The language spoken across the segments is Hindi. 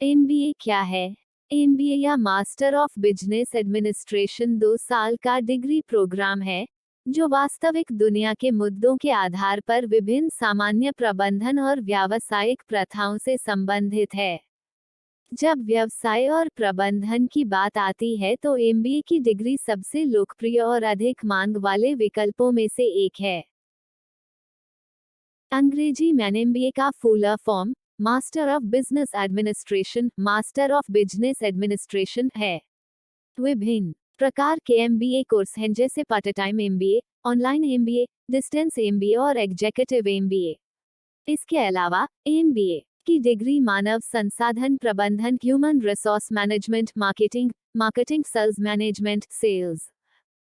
एमबीए क्या है? एमबीए या मास्टर ऑफ बिजनेस एडमिनिस्ट्रेशन 2 साल का डिग्री प्रोग्राम है जो वास्तविक दुनिया के मुद्दों के आधार पर विभिन्न सामान्य प्रबंधन और व्यावसायिक प्रथाओं से संबंधित है। जब व्यवसाय और प्रबंधन की बात आती है तो एमबीए की डिग्री सबसे लोकप्रिय और अधिक मांग वाले विकल्पों में से एक है। अंग्रेजी में एमबीए का full form master of business administration, master of business administration है। विभिन्न प्रकार के एमबीए कोर्स हैं जैसे part time MBA, online MBA, distance MBA और एग्जीक्यूटिव एमबीए। इसके अलावा एमबीए की डिग्री मानव संसाधन प्रबंधन, human resource management, marketing marketing sales management, sales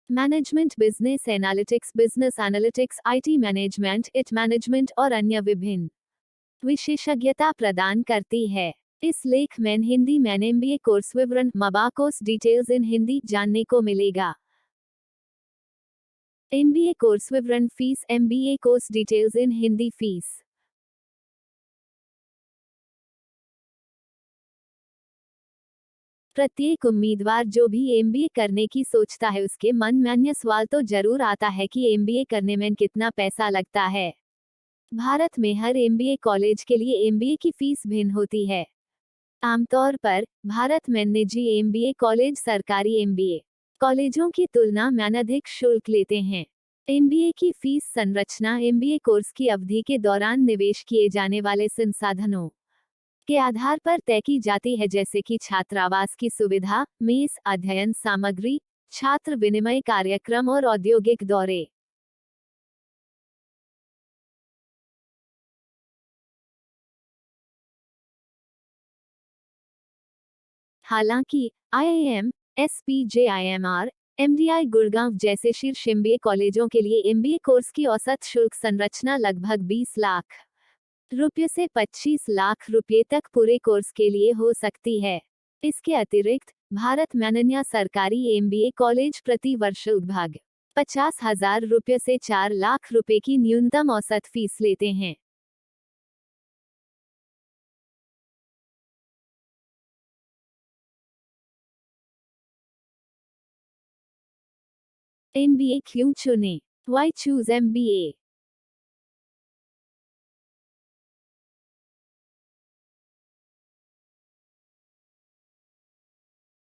management, business analytics, IT management, it management और अन्य विभिन्न विशेषज्ञता प्रदान करती है। इस लेख में हिंदी में एमबीए कोर्स विवरण, मबा कोर्स डिटेल्स इन हिंदी जानने को मिलेगा। एमबीए कोर्स विवरण, fees, MBA course details in Hindi, fees. प्रत्येक उम्मीदवार जो भी एमबीए करने की सोचता है उसके मन में अन्य सवाल तो जरूर आता है कि एमबीए करने में कितना पैसा लगता है। भारत में हर एमबीए कॉलेज के लिए एमबीए की फीस भिन्न होती है। आमतौर पर भारत में निजी एमबीए कॉलेज सरकारी एमबीए कॉलेजों की तुलना में अधिक शुल्क लेते हैं। एमबीए की फीस संरचना एमबीए कोर्स की अवधि के दौरान निवेश किए जाने वाले संसाधनों के आधार पर तय की जाती है, जैसे कि छात्रावास की सुविधा, मेस, अध्ययन सामग्री, छात्र विनिमय कार्यक्रम और औद्योगिक दौरे। हालांकि आईआईएम, एसपीजेआईएमआर, एमडीआई गुड़गांव जैसे शीर्ष एमबीए कॉलेजों के लिए एमबीए कोर्स की औसत शुल्क संरचना लगभग 20 लाख रुपये से 25 लाख रुपये तक पूरे कोर्स के लिए हो सकती है। इसके अतिरिक्त भारत में अन्य सरकारी एमबीए कॉलेज प्रति वर्ष लगभग 50,000 रुपये से 4 लाख रुपये की न्यूनतम औसत फीस लेते हैं। एमबीए क्यों चुनें? Why choose MBA?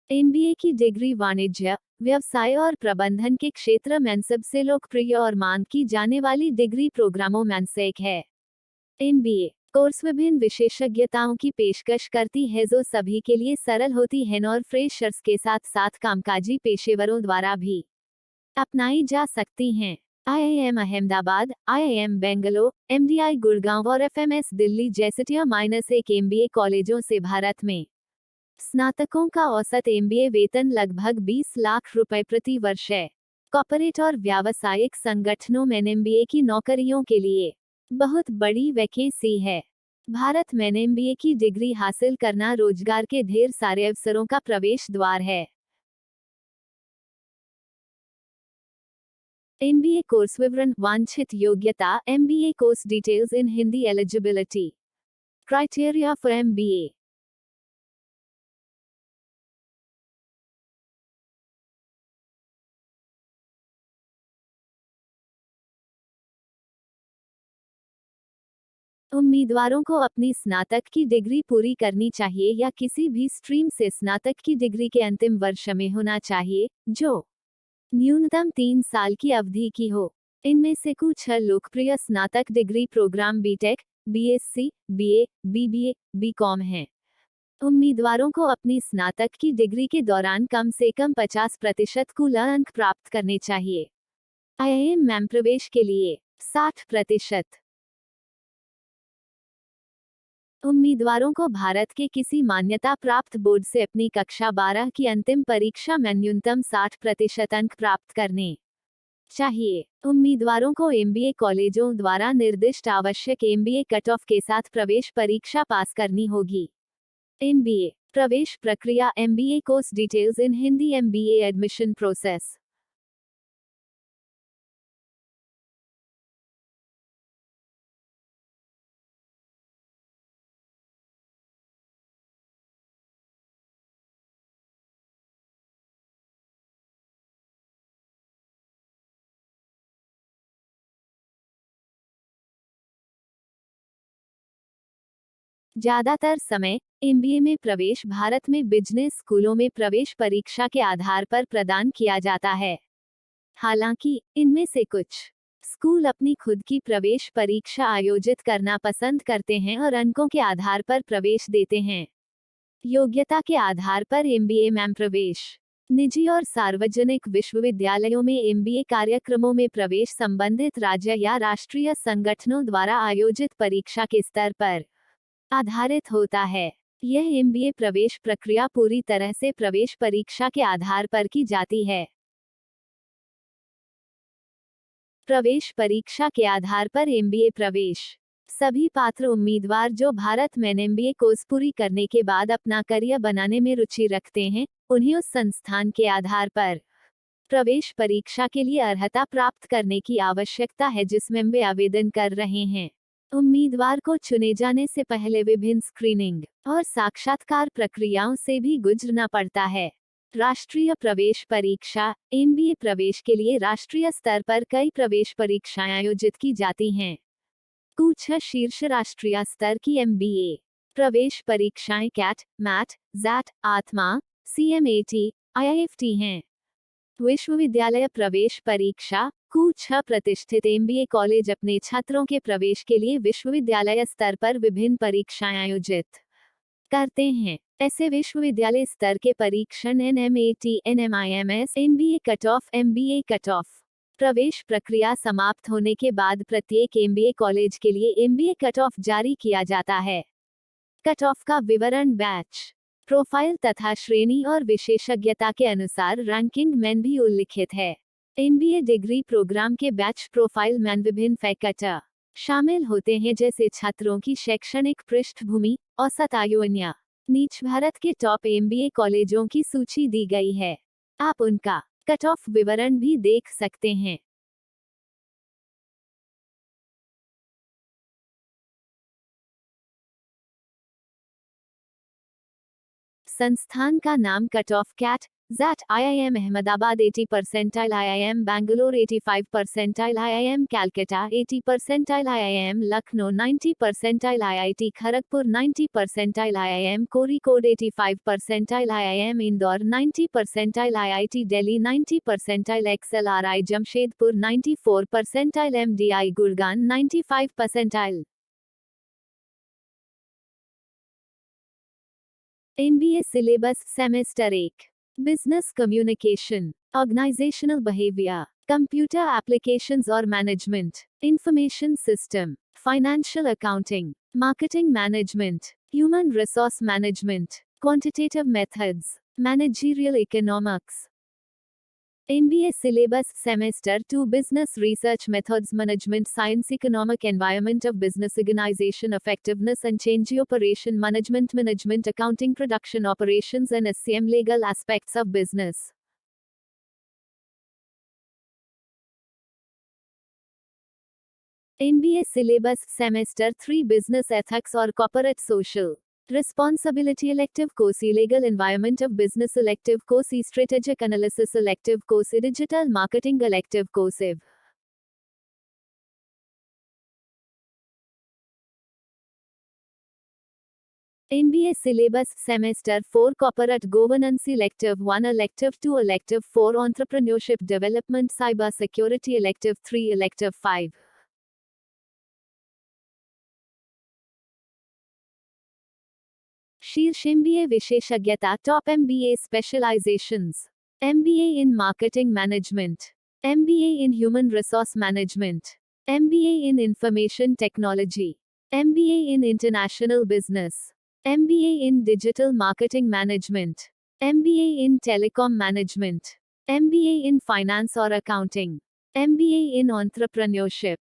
एमबीए की डिग्री वाणिज्य, व्यवसाय और प्रबंधन के क्षेत्र में सबसे लोकप्रिय और मांग की जाने वाली डिग्री प्रोग्रामों में से एक है। एमबीए कोर्स विभिन्न विशेषज्ञताओं की पेशकश करती है जो सभी के लिए सरल होती हैं और फ्रेशर्स के साथ साथ कामकाजी पेशेवरों द्वारा भी अपनाई जा सकती हैं। IIM Ahmedabad, IIM Bangalore, MDI Gurgaon और एफएमएस दिल्ली जैसे टियर-1 एमबीए कॉलेजों से भारत में स्नातकों का औसत एमबीए वेतन लगभग 20 लाख रुपए प्रति वर्ष है। कॉर्पोरेट और व्यावसायिक संगठनों में एमबीए की नौकरियों के लिए बहुत बड़ी वैकेंसी है। भारत में एमबीए की डिग्री हासिल करना रोजगार के ढेर सारे अवसरों का प्रवेश द्वार है। एमबीए कोर्स विवरण, वांछित योग्यता, MBA course details in Hindi, eligibility criteria for MBA. उम्मीदवारों को अपनी स्नातक की डिग्री पूरी करनी चाहिए या किसी भी स्ट्रीम से स्नातक की डिग्री के अंतिम वर्ष में होना चाहिए, जो न्यूनतम 3 साल की अवधि की हो। इनमें से कुछ लोकप्रिय स्नातक degree program BTech, BSc, BA, BBA, BCom हैं। उम्मीदवारों को अपनी स्नातक की डिग्री के दौरान कम से कम 50% कुल अंक प्राप्त करने चाहिए। आईआईएम में प्रवेश के लिए 60%। उम्मीदवारों को भारत के किसी मान्यता प्राप्त बोर्ड से अपनी कक्षा 12 की अंतिम परीक्षा में न्यूनतम 60% अंक प्राप्त करने चाहिए। उम्मीदवारों को एमबीए कॉलेजों द्वारा निर्दिष्ट आवश्यक एमबीए कट ऑफ के साथ प्रवेश परीक्षा पास करनी होगी। एमबीए प्रवेश प्रक्रिया, MBA course details in Hindi, MBA admission process. ज्यादातर समय एमबीए में प्रवेश भारत में बिजनेस स्कूलों में प्रवेश परीक्षा के आधार पर प्रदान किया जाता है। हालांकि इनमें से कुछ स्कूल अपनी खुद की प्रवेश परीक्षा आयोजित करना पसंद करते हैं और अंकों के आधार पर प्रवेश देते हैं। योग्यता के आधार पर एमबीए में प्रवेश। निजी और सार्वजनिक विश्वविद्यालयों में एमबीए कार्यक्रमों में प्रवेश संबंधित राज्य या राष्ट्रीय संगठनों द्वारा आयोजित परीक्षा के स्तर पर आधारित होता है। यह एमबीए प्रवेश प्रक्रिया पूरी तरह से प्रवेश परीक्षा के आधार पर की जाती है। प्रवेश परीक्षा के आधार पर एमबीए प्रवेश। सभी पात्र उम्मीदवार जो भारत में एमबीए कोर्स पूरी करने के बाद अपना करियर बनाने में रुचि रखते हैं, उन्हें उस संस्थान के आधार पर प्रवेश परीक्षा के लिए अर्हता प्राप्त करने की आवश्यकता है जिसमें वे आवेदन कर रहे हैं। उम्मीदवार को चुने जाने से पहले विभिन्न स्क्रीनिंग और साक्षात्कार प्रक्रियाओं से भी गुजरना पड़ता है। राष्ट्रीय प्रवेश परीक्षा। एमबीए प्रवेश के लिए राष्ट्रीय स्तर पर कई प्रवेश परीक्षाएं आयोजित की जाती हैं। कुछ शीर्ष राष्ट्रीय स्तर की एमबीए प्रवेश परीक्षाएं कैट, मैट, जैट, आत्मा, सीएमएटी, आईआईएफटी हैं। विश्वविद्यालय प्रवेश परीक्षा। कुछ प्रतिष्ठित एमबीए कॉलेज अपने छात्रों के प्रवेश के लिए विश्वविद्यालय स्तर पर विभिन्न परीक्षाएं आयोजित करते हैं। ऐसे विश्वविद्यालय स्तर के परीक्षण NMAT, NMIMS, MBA cut off, MBA cut off. प्रवेश प्रक्रिया समाप्त होने के बाद प्रत्येक एमबीए कॉलेज के लिए एमबीए कट ऑफ जारी किया जाता है। कट ऑफ का विवरण बैच, प्रोफाइल तथा श्रेणी और विशेषज्ञता के अनुसार रैंकिंग में भी उल्लिखित है। एमबीए डिग्री प्रोग्राम के बैच प्रोफाइल में विभिन्न फैक्टर शामिल होते हैं जैसे छात्रों की शैक्षणिक पृष्ठभूमि, औसत आयु। नीच भारत के टॉप एमबीए कॉलेजों की सूची दी गई है। आप उनका कट ऑफ विवरण भी देख सकते हैं। संस्थान का नाम cut off CAT, XAT, IIM Ahmedabad 80 percentile, IIM Bangalore 85 percentile, IIM Calcutta 80 percentile, IIM Lucknow 90 percentile, IIT Kharagpur 90 percentile, IIM Kozhikode 85 percentile, IIM Indore 90 percentile, IIT Delhi 90 percentile, XLRI Jamshedpur 94 percentile, MDI Gurgaon 95 percentile. MBA syllabus. Semester 1 business communication, organisational behaviour, computer applications और management, information system, financial accounting, marketing management, human resource management, quantitative methods, managerial economics. MBA syllabus. Semester 2 Business Research Methods, Management Science, Economic Environment of Business, Organization Effectiveness and Change, Operation Management, Management Accounting, Production Operations and SCM, Legal Aspects of Business. MBA syllabus. Semester 3 Business Ethics or Corporate Social Responsibility, Elective course, Legal Environment of Business, Elective course, Strategic Analysis, Elective course, Digital Marketing, Elective course. MBA syllabus. Semester 4 Corporate Governance, Elective 1, Elective 2, Elective 4 Entrepreneurship Development, Cyber Security, Elective 3, Elective 5. शीर्ष MBA विशेषज्ञता। Top MBA specialisations. MBA in Marketing Management, MBA in Human Resource Management, MBA in Information Technology, MBA in International Business, MBA in Digital Marketing Management, MBA in Telecom Management, MBA in Finance or Accounting, MBA in Entrepreneurship,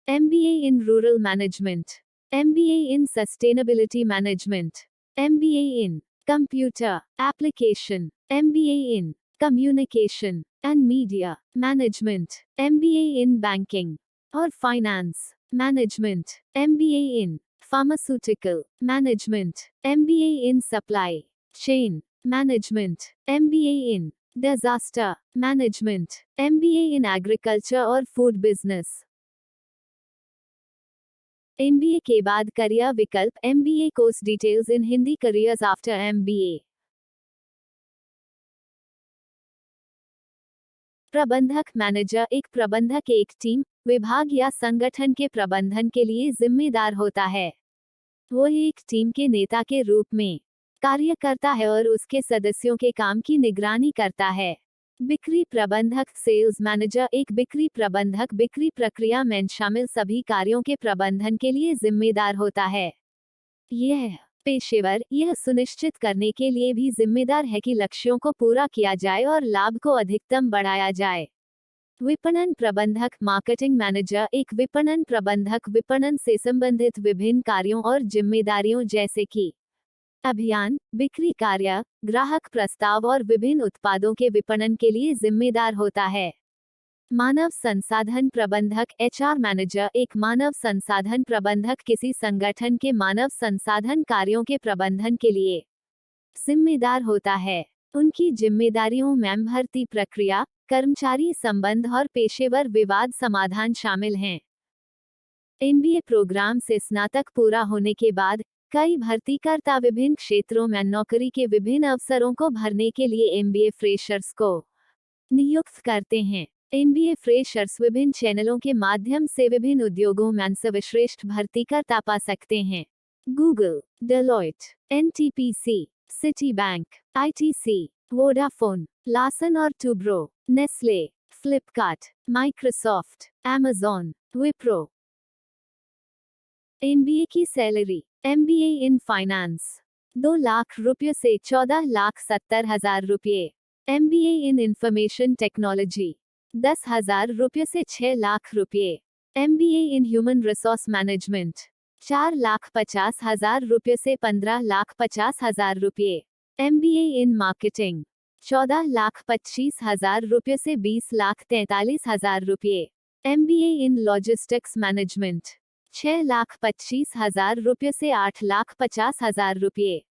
MBA in Rural Management, MBA in Sustainability Management, MBA in Computer Application, MBA in Communication and Media Management, MBA in Banking or Finance Management, MBA in Pharmaceutical Management, MBA in Supply Chain Management, MBA in Disaster Management, MBA in Agriculture or Food Business. MBA के बाद करियर विकल्प, MBA course details in Hindi careers after MBA। प्रबंधक मैनेजर एक प्रबंधक एक टीम, विभाग या संगठन के प्रबंधन के लिए जिम्मेदार होता है। वो एक टीम के नेता के रूप में कार्य करता है और उसके सदस्यों के काम की निगरानी करता है। बिक्री प्रबंधक सेल्स मैनेजर एक बिक्री प्रबंधक बिक्री प्रक्रिया में शामिल सभी कार्यों के प्रबंधन के लिए जिम्मेदार होता है। यह पेशेवर यह सुनिश्चित करने के लिए भी जिम्मेदार है कि लक्ष्यों को पूरा किया जाए और लाभ को अधिकतम बढ़ाया जाए। विपणन प्रबंधक मार्केटिंग मैनेजर एक विपणन प्रबंधक विपणन से संबंधित विभिन्न कार्यों और जिम्मेदारियों जैसे कि अभियान, बिक्री कार्य, ग्राहक प्रस्ताव और विभिन्न उत्पादों के विपणन के लिए जिम्मेदार होता है। मानव संसाधन प्रबंधक HR मैनेजर एक मानव संसाधन प्रबंधक किसी संगठन के मानव संसाधन कार्यों के प्रबंधन के लिए जिम्मेदार होता है। उनकी जिम्मेदारियों में भर्ती प्रक्रिया, कर्मचारी संबंध और पेशेवर विवाद समाधान शामिल हैं। MBA प्रोग्राम से स्नातक पूरा होने के बाद कई भर्तीकर्ता विभिन्न क्षेत्रों में नौकरी के विभिन्न अवसरों को भरने के लिए MBA फ्रेशर्स को नियुक्त करते हैं। MBA फ्रेशर्स विभिन्न चैनलों के माध्यम से विभिन्न उद्योगों में सर्वश्रेष्ठ भर्तीकर्ता पा सकते हैं। Google, Deloitte, NTPC, Citibank, ITC, Vodafone, Larsen और Toubro, Nestle, Flipkart, Microsoft, Amazon, Wipro. MBA की salary, MBA in finance 2 lakh रुपये से 14,70,000 रुपये। MBA इन इंफॉर्मेशन टेक्नोलॉजी 10,000 रुपये से 6 लाख रुपये। MBA in human resource management 4,50,000 रुपये से 15,50,000 रुपये। MBA इन मार्केटिंग 14,25,000 रुपये से 20,43,000 रुपये। MBA इन लॉजिस्टिक्स मैनेजमेंट 6,25,000 रुपये से 8,50,000 रुपये।